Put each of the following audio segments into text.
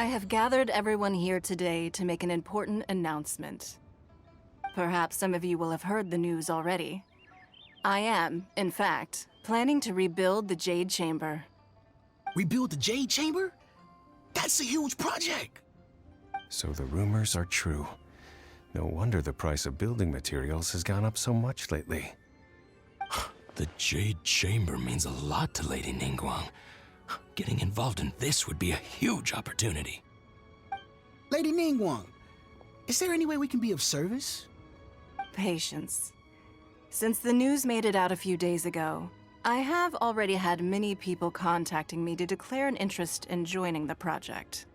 I have gathered everyone here today to make an important announcement. Perhaps some of you will have heard the news already. I am, in fact, planning to rebuild the Jade Chamber. Rebuild the Jade Chamber? That's a huge project! So the rumors are true. No wonder the price of building materials has gone up so much lately. The Jade Chamber means a lot to Lady Ningguang. Getting involved in this would be a huge opportunity. Lady Ningguang, is there any way we can be of service? Patience. Since the news made it out a few days ago, I have already had many people contacting me to declare an interest in joining the project.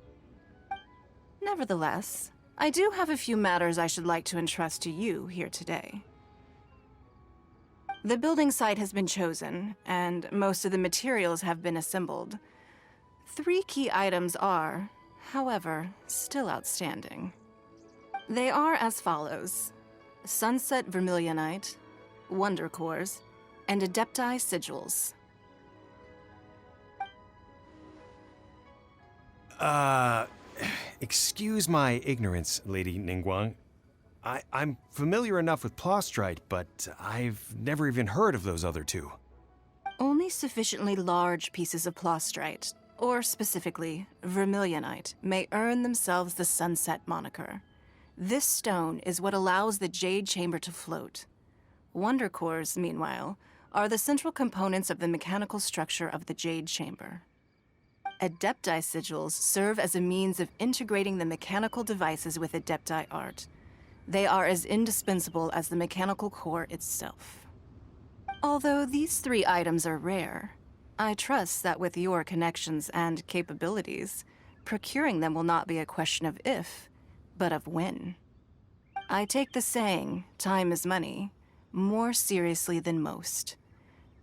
Nevertheless, I do have a few matters I should like to entrust to you here today. The building site has been chosen, and most of the materials have been assembled. 3 key items are, however, still outstanding. They are as follows: Sunset Vermilionite, Wonder Cores, and Adepti Sigils. Excuse my ignorance, Lady Ningguang. I'm familiar enough with Plostrite, but I've never even heard of those other 2. Only sufficiently large pieces of Plostrite, or specifically Vermilionite, may earn themselves the Sunset moniker. This stone is what allows the Jade Chamber to float. Wonder Cores, meanwhile, are the central components of the mechanical structure of the Jade Chamber. Adepti Sigils serve as a means of integrating the mechanical devices with Adepti art. They are as indispensable as the mechanical core itself. Although these 3 items are rare, I trust that with your connections and capabilities, procuring them will not be a question of if, but of when. I take the saying, time is money, more seriously than most.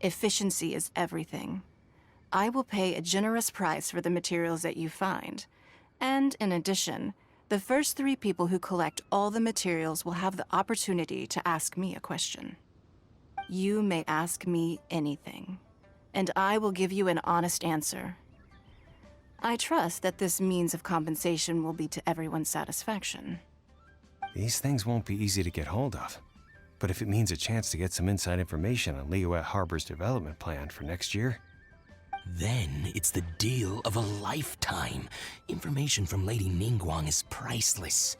Efficiency is everything. I will pay a generous price for the materials that you find, and in addition, the first 3 people who collect all the materials will have the opportunity to ask me a question. You may ask me anything, and I will give you an honest answer. I trust that this means of compensation will be to everyone's satisfaction. These things won't be easy to get hold of. But if it means a chance to get some inside information on Liyue Harbor's development plan for next year... Then it's the deal of a lifetime. Information from Lady Ningguang is priceless.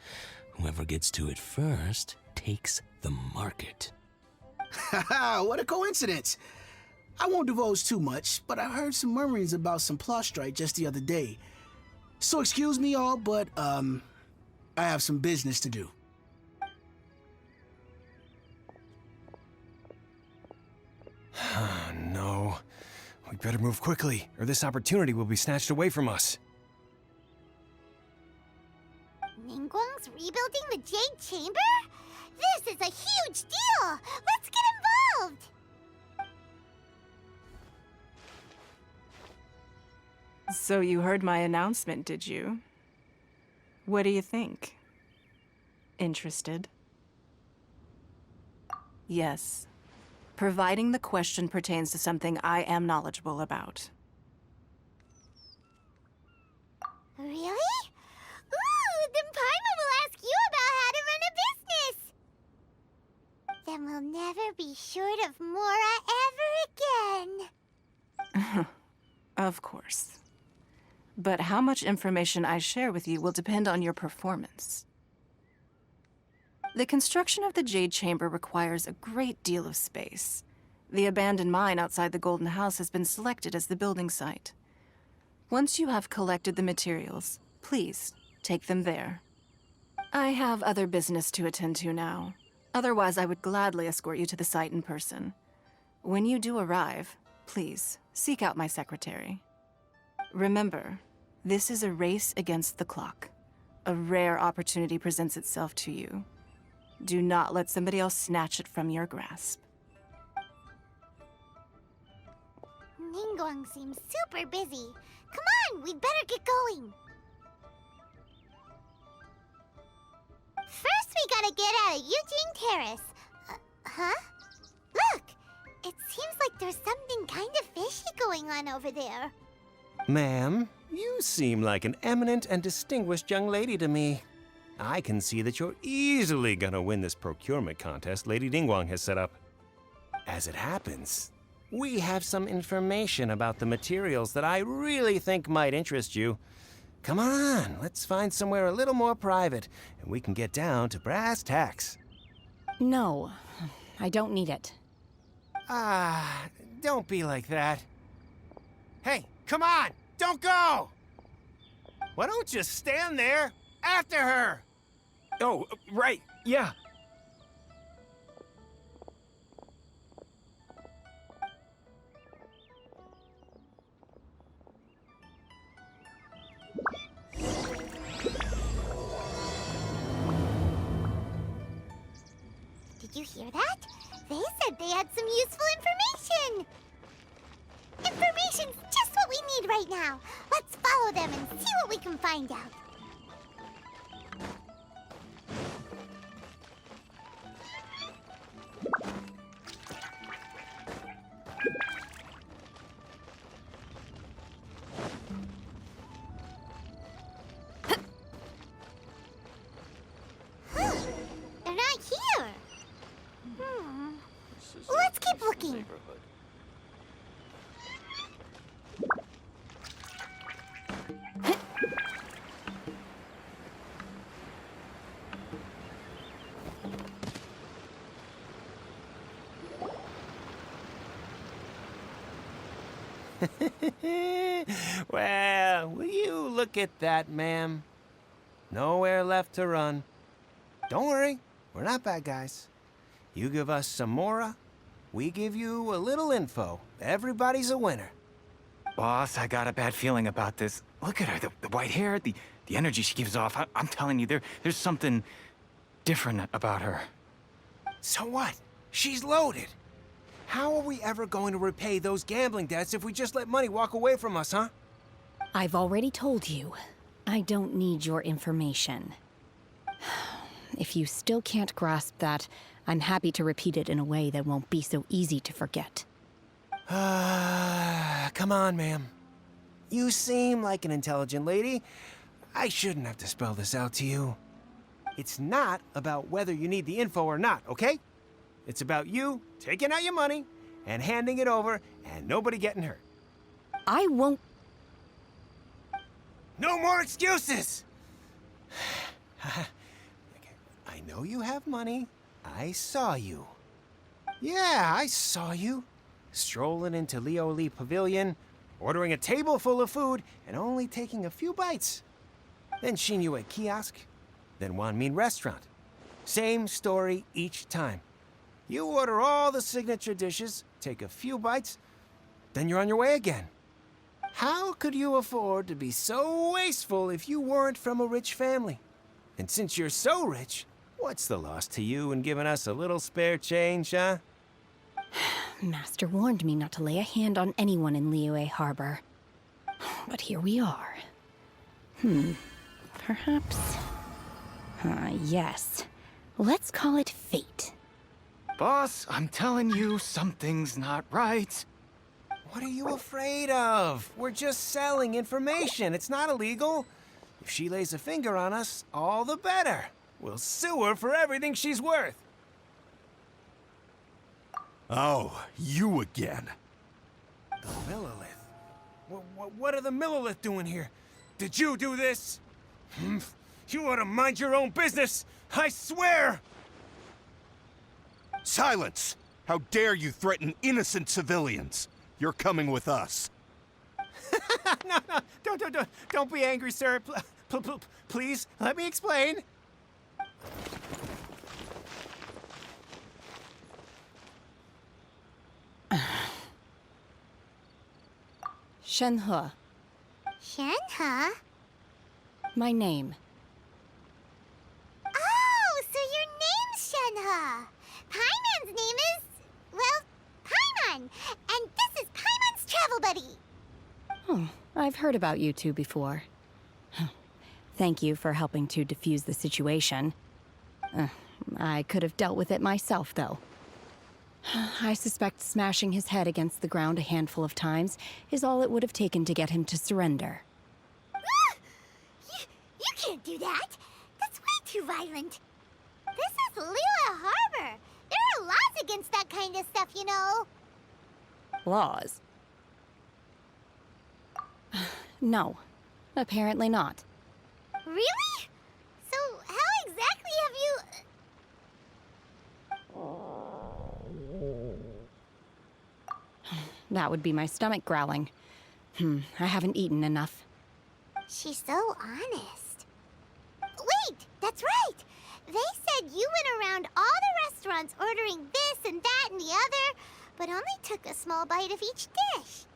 Whoever gets to it first takes the market. Haha, what a coincidence! I won't divulge too much, but I heard some murmurings about some Plostrite just the other day. So excuse me all, but, I have some business to do. No. We better move quickly, or this opportunity will be snatched away from us. Ningguang's rebuilding the Jade Chamber? This is a huge deal! Let's get involved! So you heard my announcement, did you? What do you think? Interested? Yes. Providing the question pertains to something I am knowledgeable about. Really? Ooh, then Paimon will ask you about how to run a business! Then we'll never be short of Mora ever again. Of course. But how much information I share with you will depend on your performance. The construction of the Jade Chamber requires a great deal of space. The abandoned mine outside the Golden House has been selected as the building site. Once you have collected the materials, please take them there. I have other business to attend to now. Otherwise, I would gladly escort you to the site in person. When you do arrive, please seek out my secretary. Remember, this is a race against the clock. A rare opportunity presents itself to you. Do not let somebody else snatch it from your grasp. Ningguang seems super busy. Come on, we'd better get going. First, we gotta get out of Yun Jin Terrace. Huh? Look! It seems like there's something kind of fishy going on over there. Ma'am, you seem like an eminent and distinguished young lady to me. I can see that you're easily gonna win this procurement contest Lady Ningguang has set up. As it happens, we have some information about the materials that I really think might interest you. Come on, let's find somewhere a little more private, and we can get down to brass tacks. No, I don't need it. Ah, don't be like that. Hey, come on, don't go! Why don't you stand there after her? Oh, right, yeah. Did you hear that? They said they had some useful information. Information's just what we need right now. Let's follow them and see what we can find out. Huh. They're not here. Let's keep looking. Well, will you look at that, ma'am? Nowhere left to run. Don't worry, we're not bad guys. You give us some mora, we give you a little info. Everybody's a winner. Boss, I got a bad feeling about this. Look at her, the white hair, the energy she gives off. I'm telling you, there's something different about her. So what? She's loaded. How are we ever going to repay those gambling debts if we just let money walk away from us, huh? I've already told you, I don't need your information. If you still can't grasp that, I'm happy to repeat it in a way that won't be so easy to forget. Come on, ma'am. You seem like an intelligent lady. I shouldn't have to spell this out to you. It's not about whether you need the info or not, okay? It's about you taking out your money and handing it over and nobody getting hurt. I won't. No more excuses! I know you have money. I saw you. Yeah, I saw you. Strolling into Leo Lee Pavilion, ordering a table full of food, and only taking a few bites. Then Shenhe Kiosk, then Wanmin Restaurant. Same story each time. You order all the signature dishes, take a few bites, then you're on your way again. How could you afford to be so wasteful if you weren't from a rich family? And since you're so rich, what's the loss to you in giving us a little spare change, huh? Master warned me not to lay a hand on anyone in Liyue Harbor. But here we are. Perhaps... yes. Let's call it fate. Boss, I'm telling you, something's not right. What are you afraid of? We're just selling information. It's not illegal. If she lays a finger on us, all the better. We'll sue her for everything she's worth. Oh, you again. The Millilith. What are the Millilith doing here? Did you do this? You ought to mind your own business. I swear! Silence! How dare you threaten innocent civilians? You're coming with us. No, don't be angry, sir. Please, let me explain. Shenhe, Shenhe? my name. Oh, so your name's Shenhe. Paimon's name is, well, Paimon. And this is Paimon's travel buddy. Oh, I've heard about you two before. Thank you for helping to defuse the situation. I could have dealt with it myself, though. I suspect smashing his head against the ground a handful of times is all it would have taken to get him to surrender. You can't do that. That's way too violent. This is Lila Harbor. There are laws against that kind of stuff, you know. Laws? No, apparently not. Really? So how exactly have you... That would be my stomach growling. I haven't eaten enough. She's so honest. Wait, that's right. They said you went around all the restaurants ordering this and that and the other, but only took a small bite of each dish.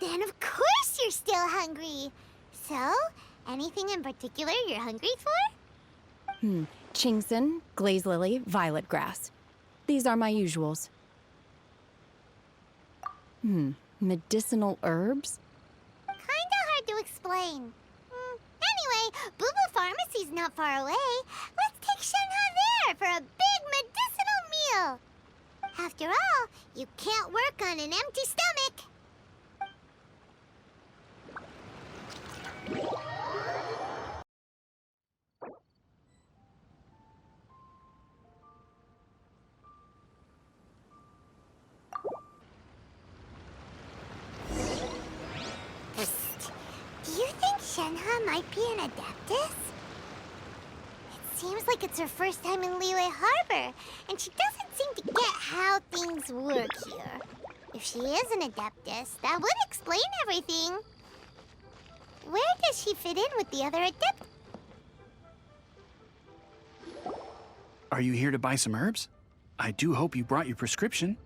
Then of course you're still hungry. So, anything in particular you're hungry for? Chingson, glaze lily, violet grass. These are my usuals. Medicinal herbs? Kinda hard to explain. Anyway, Booba Pharmacy's not far away. Let's take Shenhe there for a big medicinal meal. After all, you can't work on an empty stomach. Do you think Shenhe might be an Adeptus? It seems like it's her first time in Liyue Harbor, and she doesn't seem to get how things work here. If she is an Adeptus, that would explain everything. Where does she fit in with the other Adeptus? Are you here to buy some herbs? I do hope you brought your prescription.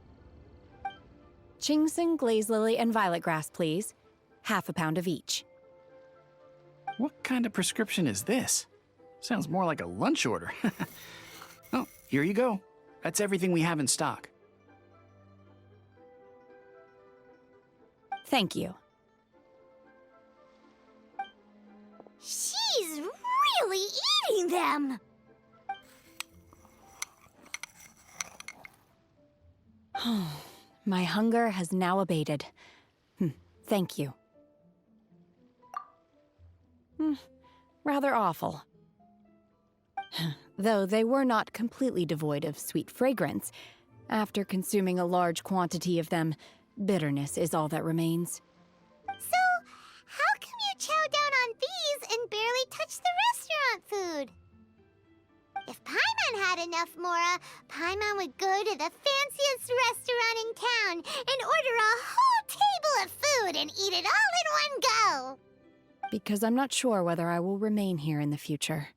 Chingson, glaze lily, and violet grass, please. Half a pound of each. What kind of prescription is this? Sounds more like a lunch order. Oh, here you go. That's everything we have in stock. Thank you. She's really eating them! My hunger has now abated. Thank you. Rather awful. Though they were not completely devoid of sweet fragrance. After consuming a large quantity of them, bitterness is all that remains. So, how come you chow down on these and barely touch the restaurant food? If Paimon had enough Mora, Paimon would go to the fanciest restaurant in town and order a whole table of food and eat it all in one go. Because I'm not sure whether I will remain here in the future.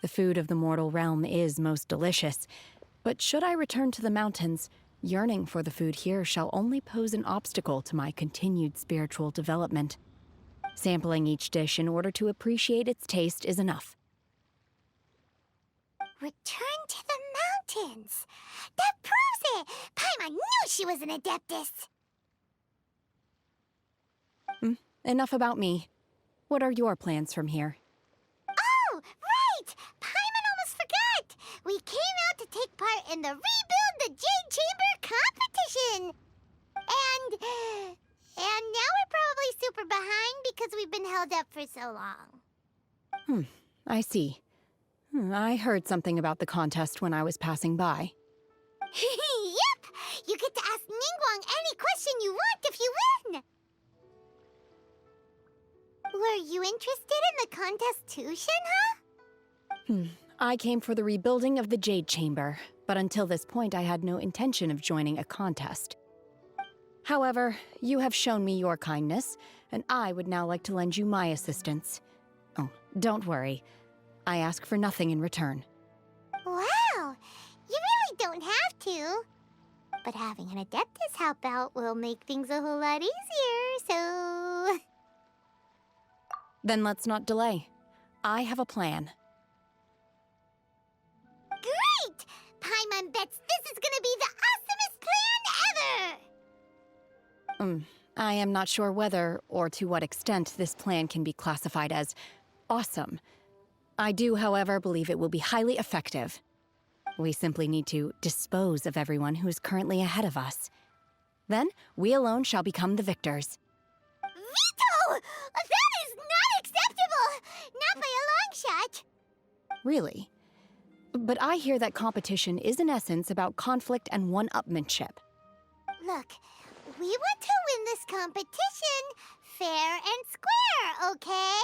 The food of the mortal realm is most delicious, but should I return to the mountains, yearning for the food here shall only pose an obstacle to my continued spiritual development. Sampling each dish in order to appreciate its taste is enough. Return to the mountains! That proves it! Paimon knew she was an Adeptus! Enough about me. What are your plans from here? Oh, right! Paimon almost forgot! We came out to take part in the Rebuild the Jade Chamber competition! And now we're probably super behind because we've been held up for so long. I see. I heard something about the contest when I was passing by. Yep! You get to ask Ningguang any question you want if you win! Were you interested in the contest too, Shenhe? I came for the rebuilding of the Jade Chamber, but until this point I had no intention of joining a contest. However, you have shown me your kindness, and I would now like to lend you my assistance. Oh, don't worry. I ask for nothing in return. Wow! You really don't have to. But having an Adeptus help out will make things a whole lot easier, so... Then let's not delay. I have a plan. Great! Paimon bets this is gonna be the awesomest plan ever! I am not sure whether or to what extent this plan can be classified as awesome. I do, however, believe it will be highly effective. We simply need to dispose of everyone who is currently ahead of us. Then, we alone shall become the victors. Veto! That is not acceptable! Not by a long shot! Really? But I hear that competition is in essence about conflict and one-upmanship. Look, we want to win this competition fair and square, okay?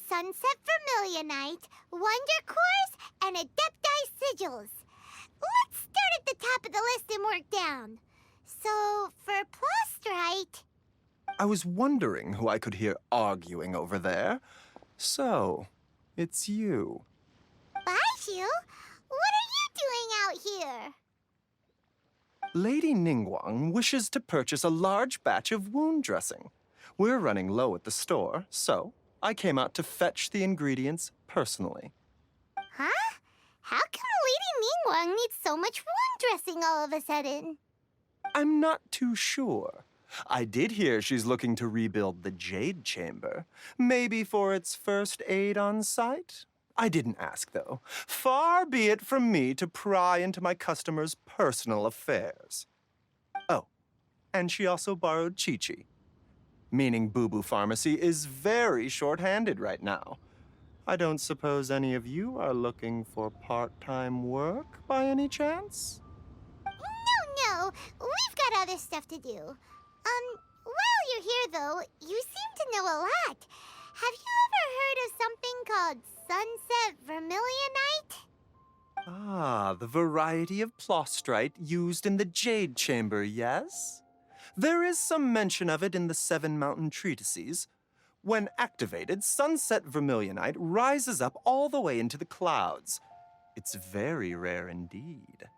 Sunset Vermilionite, Wonder Cores, and Adepti Sigils. Let's start at the top of the list and work down. So, for Plostrite... I was wondering who I could hear arguing over there. So, it's you. Baishu? What are you doing out here? Lady Ningguang wishes to purchase a large batch of wound dressing. We're running low at the store, so I came out to fetch the ingredients personally. Huh? How come Lady Ningguang needs so much wound dressing all of a sudden? I'm not too sure. I did hear she's looking to rebuild the Jade Chamber. Maybe for its first aid on site? I didn't ask, though. Far be it from me to pry into my customers' personal affairs. Oh, and she also borrowed Chi-Chi. Meaning Boo Boo Pharmacy is very short-handed right now. I don't suppose any of you are looking for part-time work by any chance? No, we've got other stuff to do. While you're here, though, you seem to know a lot. Have you ever heard of something called Sunset Vermilionite? Ah, the variety of plostrite used in the Jade Chamber, yes? There is some mention of it in the Seven Mountain Treatises. When activated, Sunset Vermilionite rises up all the way into the clouds. It's very rare indeed.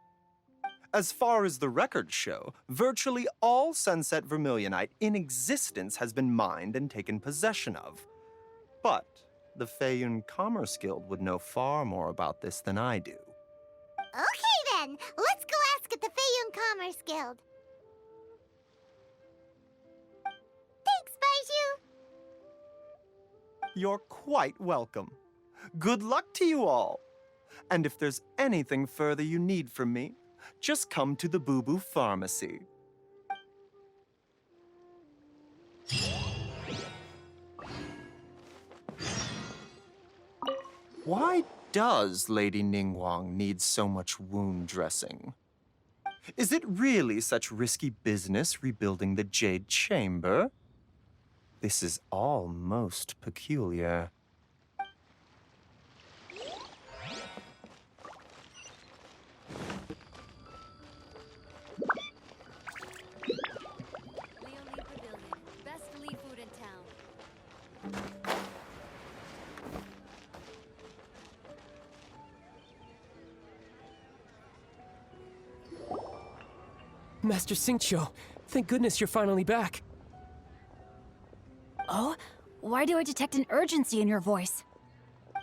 As far as the records show, virtually all Sunset Vermilionite in existence has been mined and taken possession of. But the Feiyun Commerce Guild would know far more about this than I do. Okay then, let's go ask at the Feiyun Commerce Guild. Thanks, Baishu. You're quite welcome. Good luck to you all. And if there's anything further you need from me, just come to the Boo Boo Pharmacy. Why does Lady Ningguang need so much wound dressing? Is it really such risky business rebuilding the Jade Chamber? This is all most peculiar. Master Xingqiu, thank goodness you're finally back. Oh? Why do I detect an urgency in your voice?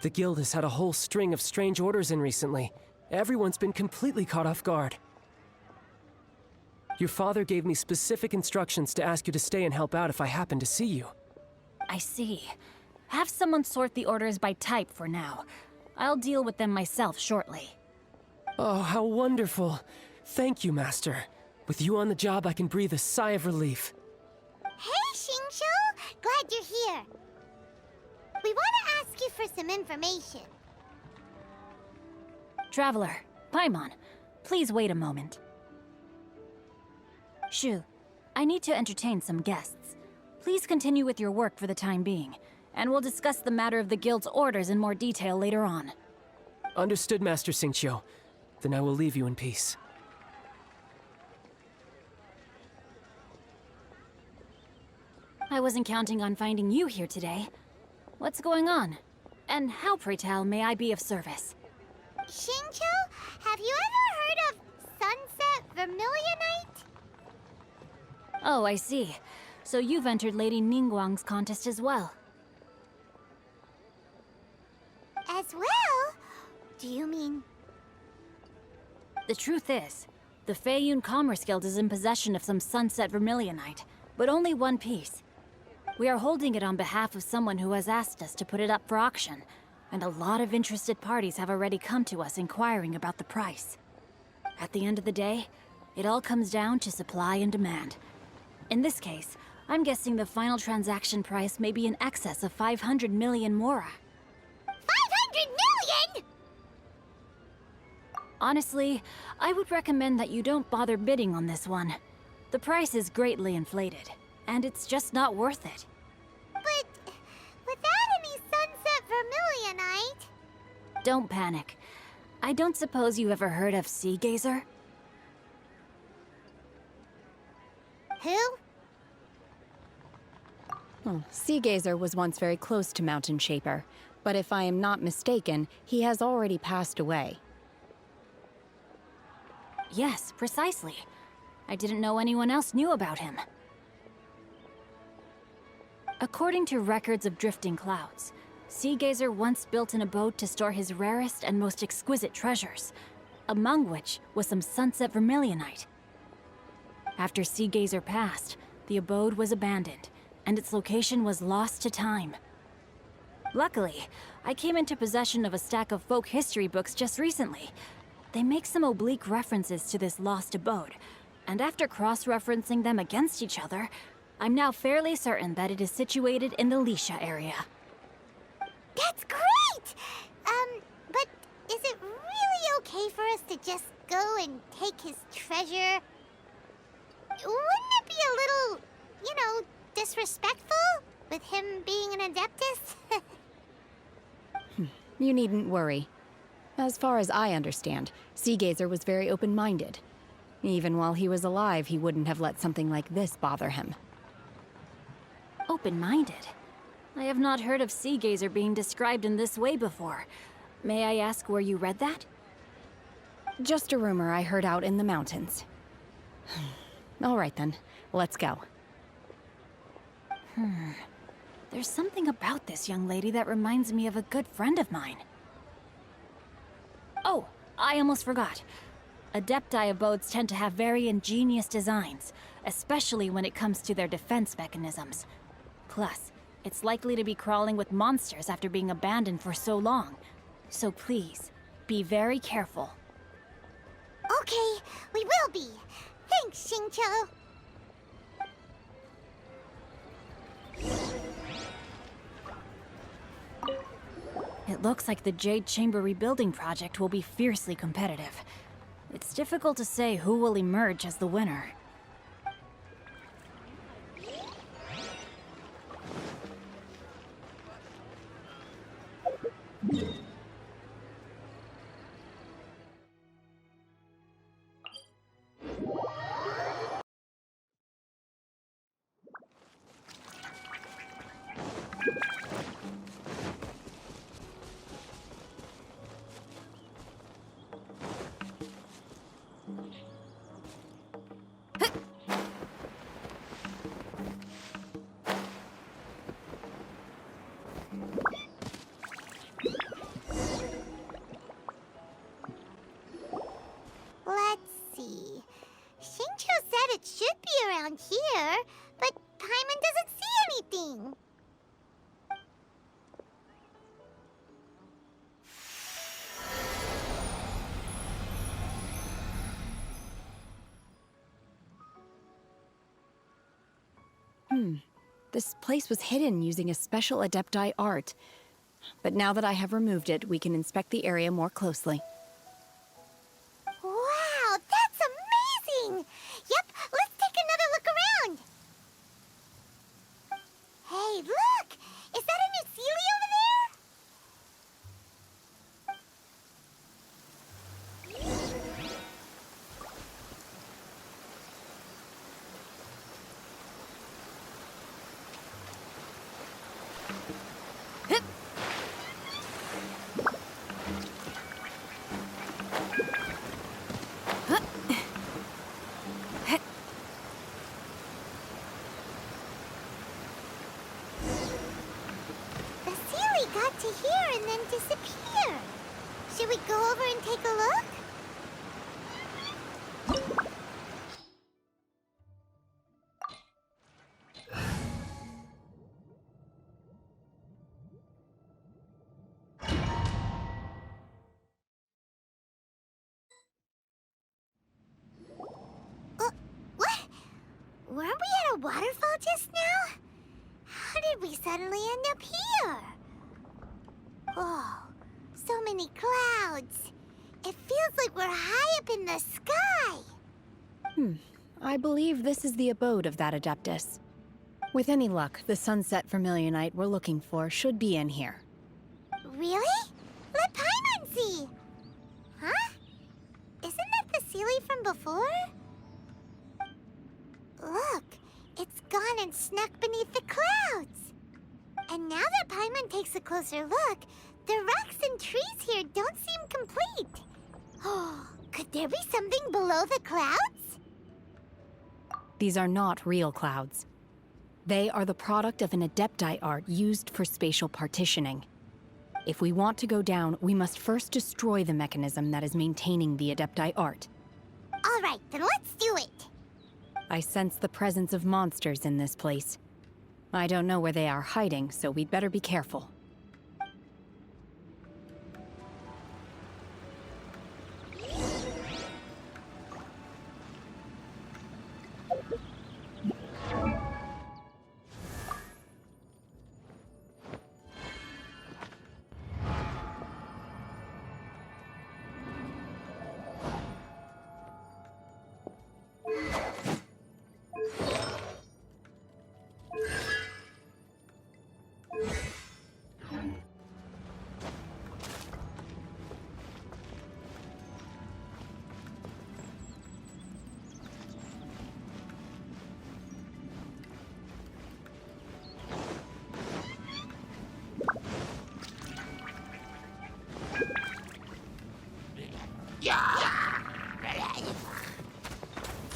The guild has had a whole string of strange orders in recently. Everyone's been completely caught off guard. Your father gave me specific instructions to ask you to stay and help out if I happen to see you. I see. Have someone sort the orders by type for now. I'll deal with them myself shortly. Oh, how wonderful. Thank you, Master. With you on the job, I can breathe a sigh of relief. Hey, Xingqiu! Glad you're here. We want to ask you for some information. Traveler, Paimon, please wait a moment. Shu, I need to entertain some guests. Please continue with your work for the time being, and we'll discuss the matter of the guild's orders in more detail later on. Understood, Master Xingqiu. Then I will leave you in peace. I wasn't counting on finding you here today. What's going on? And how, pray tell, may I be of service? Xingqiu, have you ever heard of Sunset Vermilionite? Oh, I see. So you've entered Lady Ningguang's contest as well. As well? Do you mean... The truth is, the Feiyun Commerce Guild is in possession of some Sunset Vermilionite, but only one piece. We are holding it on behalf of someone who has asked us to put it up for auction. and a lot of interested parties have already come to us inquiring about the price. At the end of the day, it all comes down to supply and demand. In this case, I'm guessing the final transaction price may be in excess of 500 million mora. 500 million?! Honestly, I would recommend that you don't bother bidding on this one. The price is greatly inflated, and it's just not worth it. But without any sunset vermilionite... Don't panic. I don't suppose you ever heard of Sea Gazer? Who? Sea Gazer was once very close to Mountain Shaper, but if I am not mistaken, he has already passed away. Yes, precisely. I didn't know anyone else knew about him. According to records of drifting clouds, Sea Gazer once built an abode to store his rarest and most exquisite treasures, among which was some sunset vermilionite. After Sea Gazer passed, the abode was abandoned, and its location was lost to time. Luckily, I came into possession of a stack of folk history books just recently. They make some oblique references to this lost abode, and after cross-referencing them against each other, I'm now fairly certain that it is situated in the Lisha area. That's great! But is it really okay for us to just go and take his treasure? Wouldn't it be a little, disrespectful? With him being an Adeptus? You needn't worry. As far as I understand, Sea Gazer was very open-minded. Even while he was alive, he wouldn't have let something like this bother him. Open-minded? I have not heard of Sea Gazer being described in this way before. May I ask where you read that? Just a rumor I heard out in the mountains. All right then, let's go. There's something about this young lady that reminds me of a good friend of mine. Oh, I almost forgot. Adepti abodes tend to have very ingenious designs, especially when it comes to their defense mechanisms. Plus, it's likely to be crawling with monsters after being abandoned for so long. So please, be very careful. Okay, we will be. Thanks, Xingqiu. It looks like the Jade Chamber rebuilding project will be fiercely competitive. It's difficult to say who will emerge as the winner. Let's see. Xingqiu said it should be around here, but Paimon doesn't see anything. This place was hidden using a special Adepti art. But now that I have removed it, we can inspect the area more closely. Wow, that's amazing! Yep, let's take another look around. Hey, look! Is that a new Sealy over there? The Sealy got to here and then disappeared. Should we go over and take a look? Weren't we at a waterfall just now? How did we suddenly end up here? Oh, so many clouds. It feels like we're high up in the sky. I believe this is the abode of that Adeptus. With any luck, the sunset vermilionite we're looking for should be in here. Really? Let Paimon see. Huh? Isn't that the Sealy from before? Look, it's gone and snuck beneath the clouds. And now that Paimon takes a closer look, the rocks and trees here don't seem complete. Oh, could there be something below the clouds? These are not real clouds. They are the product of an Adepti art used for spatial partitioning. If we want to go down, we must first destroy the mechanism that is maintaining the Adepti art. All right, then let's do it. I sense the presence of monsters in this place. I don't know where they are hiding, so we'd better be careful.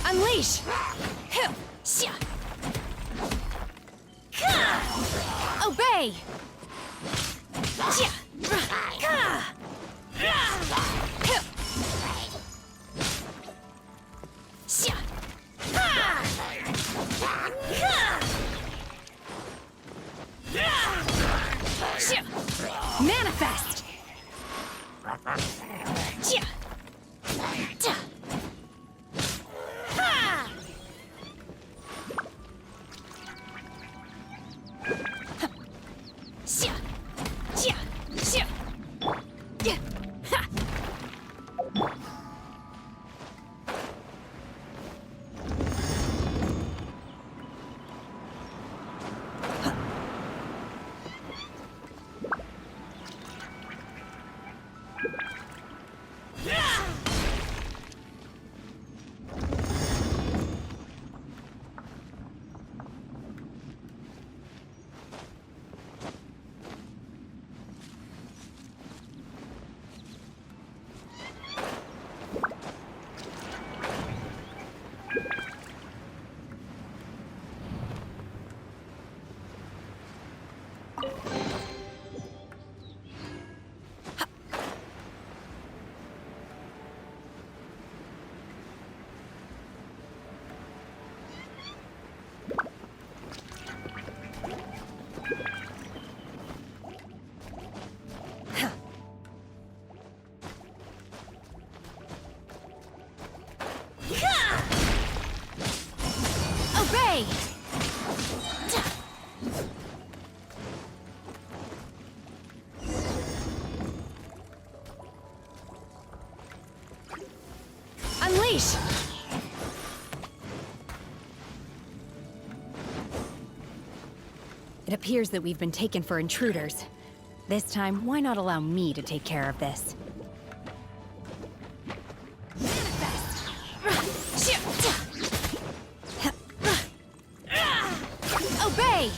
Unleash! Obey! Manifest! Obey! Unleash! It appears that we've been taken for intruders. This time, why not allow me to take care of this? Obey!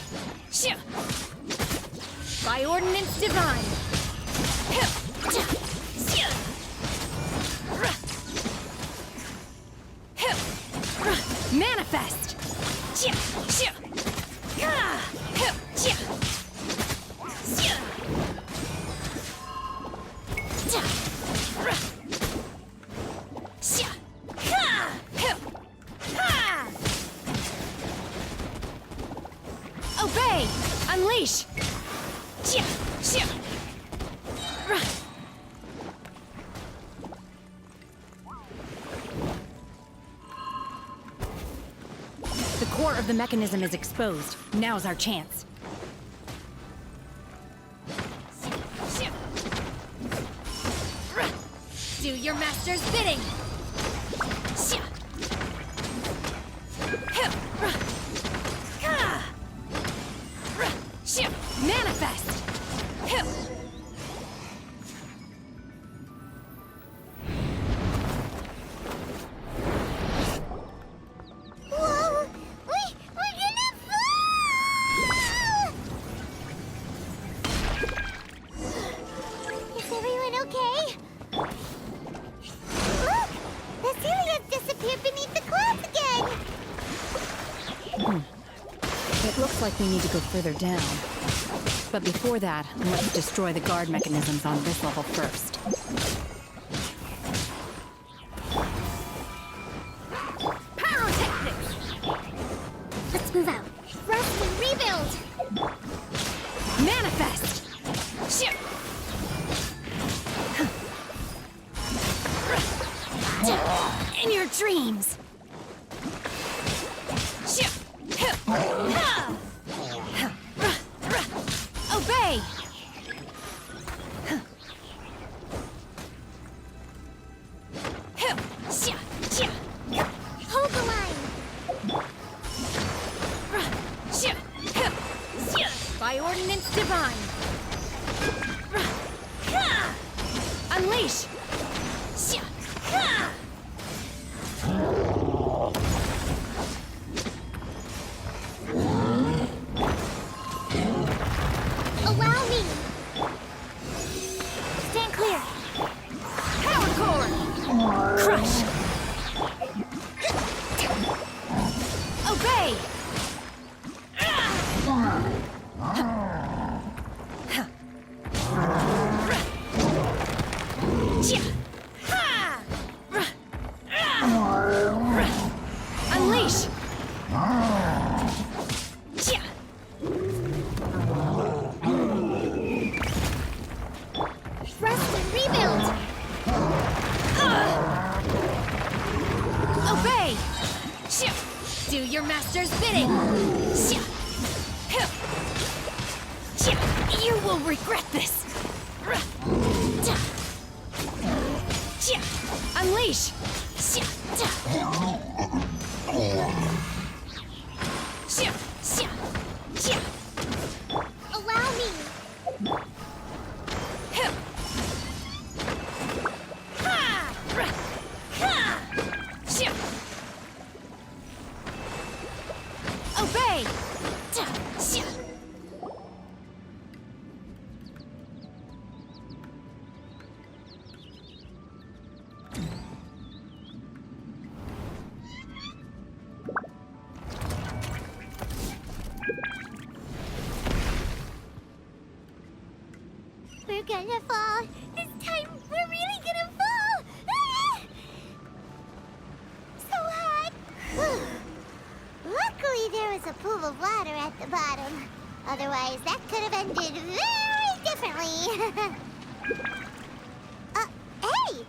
By ordinance divine! Manifest! Obey! Unleash! The core of the mechanism is exposed. Now's our chance. Do your master's bidding! Manifest! Whoa! We're gonna fall! Is everyone okay? Look! The ceiling disappeared beneath the clouds again! It looks like we need to go further down. But before that, let's destroy the guard mechanisms on this level first. Pyrotechnics! Let's move out. Rest and rebuild! Manifest! In your dreams! Obey! Hold the line! By ordinance divine! Unleash! Allow me! Stand clear! Power core! Crush! Obey! Unleash! Rest and rebuild! Obey! Do your master's bidding! You will regret this! Unleash! Allow me! Obey! We're gonna fall! This time, we're really gonna fall! Ah! So hot! Luckily, there was a pool of water at the bottom. Otherwise, that could have ended very differently. Hey!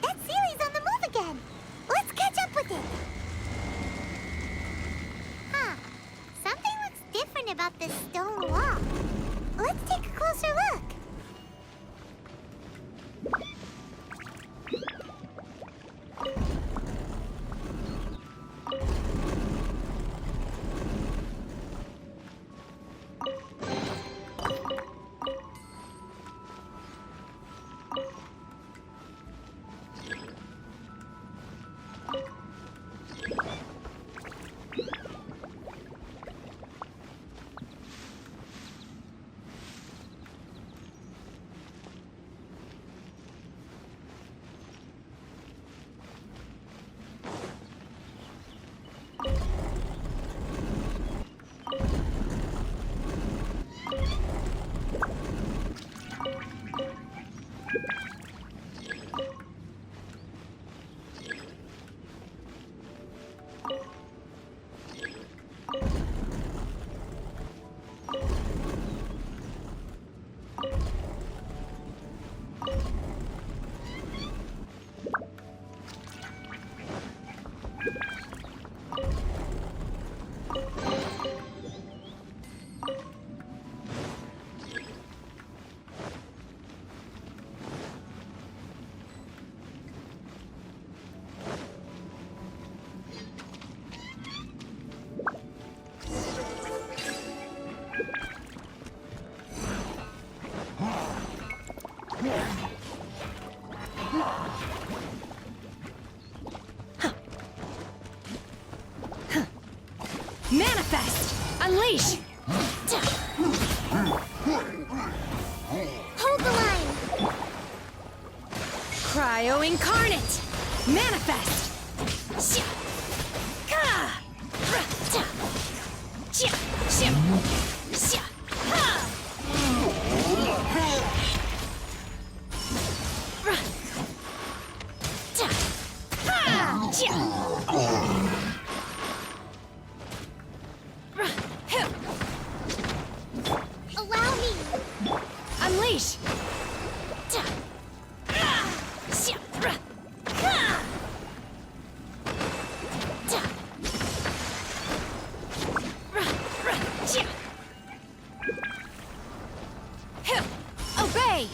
That Sealy's on the move again! Let's catch up with it! Huh. Something looks different about this stone wall. Let's take a closer look. Manifest! Unleash! Hold the line! Cryo Incarnate! Manifest! Allow me! Unleash! Obey!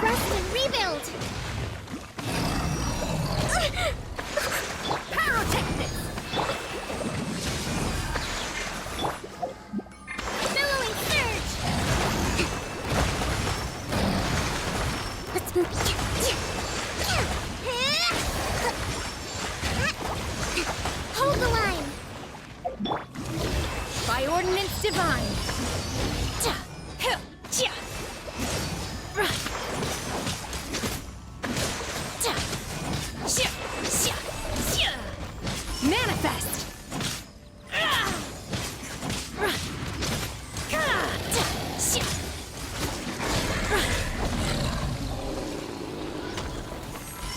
Rest and rebuild! Pyrotechnics! Billowing surge! Hold the line! By Ordinance Divine! Manifest!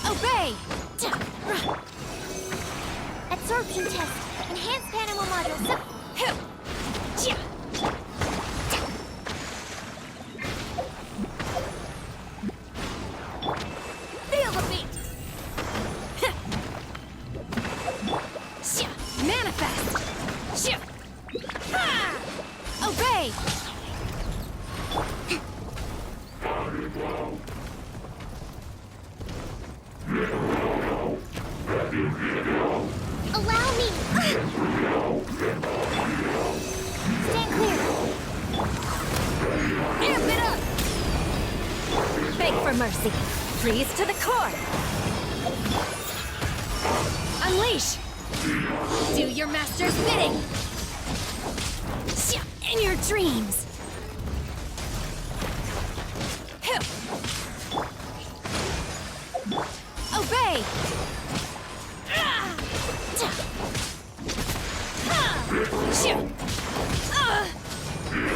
Obey! Absorption test. Enhanced animal module. Feel the beat! Manifest! Obey! Allow me! Stand clear! Amp it up! Beg for mercy. Freeze to the core! Unleash! Do your master's bidding! In your dreams! Obey!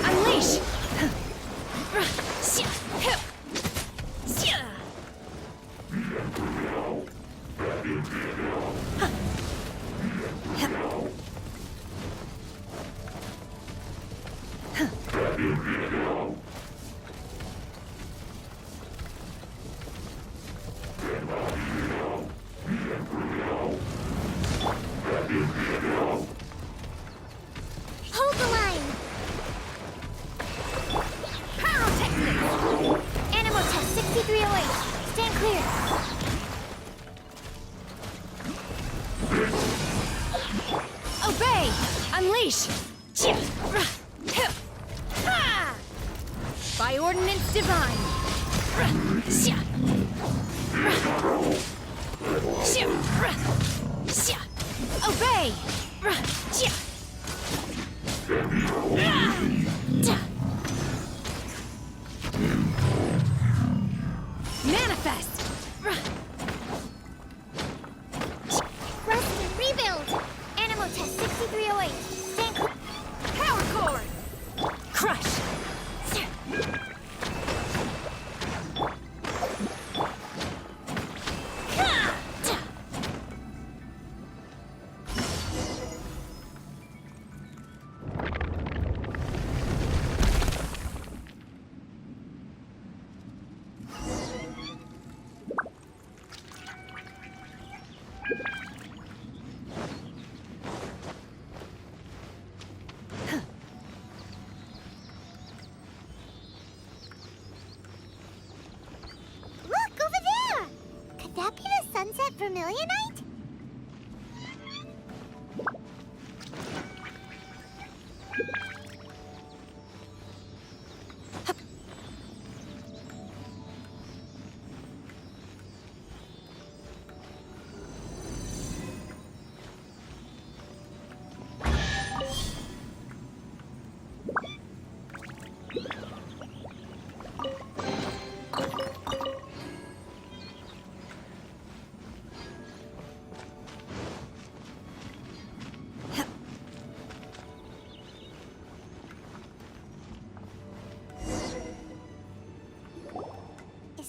Unleash! Hold the line! Pyrotechnics! Animal test 6308. Stand clear. Obey! Unleash! By Ordinance Divine! Obey! Manifest! Rest and rebuild. Animal test 6308. Stand clear. Power cord! Crush!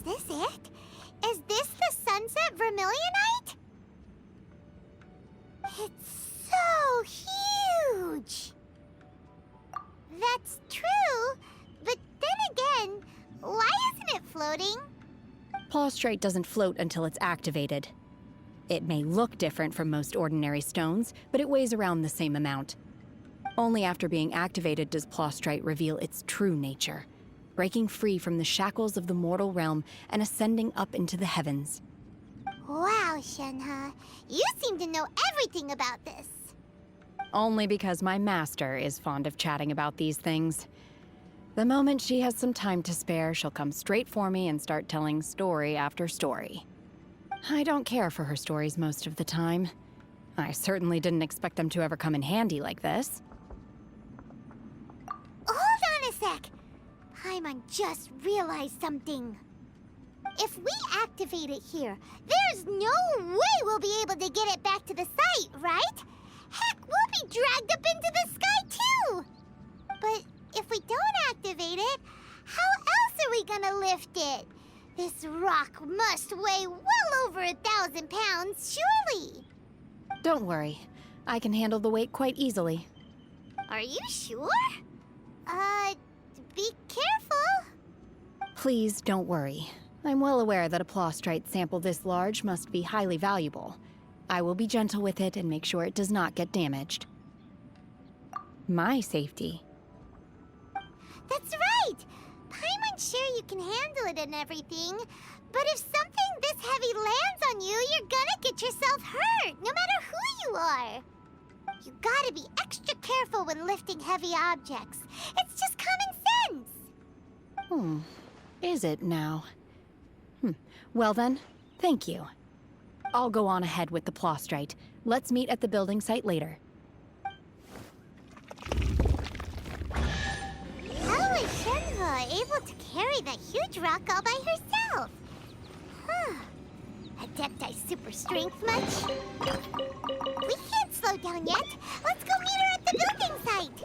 this it? Is this the sunset vermilionite? It's so huge! That's true, but then again, why isn't it floating? Plaustrite doesn't float until it's activated. It may look different from most ordinary stones, but it weighs around the same amount. Only after being activated does Plaustrite reveal its true nature, breaking free from the shackles of the mortal realm and ascending up into the heavens. Wow, Shenhe, you seem to know everything about this. Only because my master is fond of chatting about these things. The moment she has some time to spare, she'll come straight for me and start telling story after story. I don't care for her stories most of the time. I certainly didn't expect them to ever come in handy like this. Hold on a sec. Paimon just realized something. If we activate it here, there's no way we'll be able to get it back to the site, right? Heck, we'll be dragged up into the sky too! But if we don't activate it, how else are we gonna lift it? This rock must weigh well over 1,000 pounds, surely! Don't worry. I can handle the weight quite easily. Are you sure? Be careful! Please don't worry. I'm well aware that a plaustrite sample this large must be highly valuable. I will be gentle with it and make sure it does not get damaged. My safety. That's right! Paimon's sure you can handle it and everything, but if something this heavy lands on you, you're gonna get yourself hurt, no matter who you are. You gotta be extra careful when lifting heavy objects. It's just common sense. Is it now? Well then, thank you. I'll go on ahead with the plaustrite. Let's meet at the building site later. How is Shenhe able to carry that huge rock all by herself? Adepti super strength much? We can't slow down yet. Let's go meet her at the building site.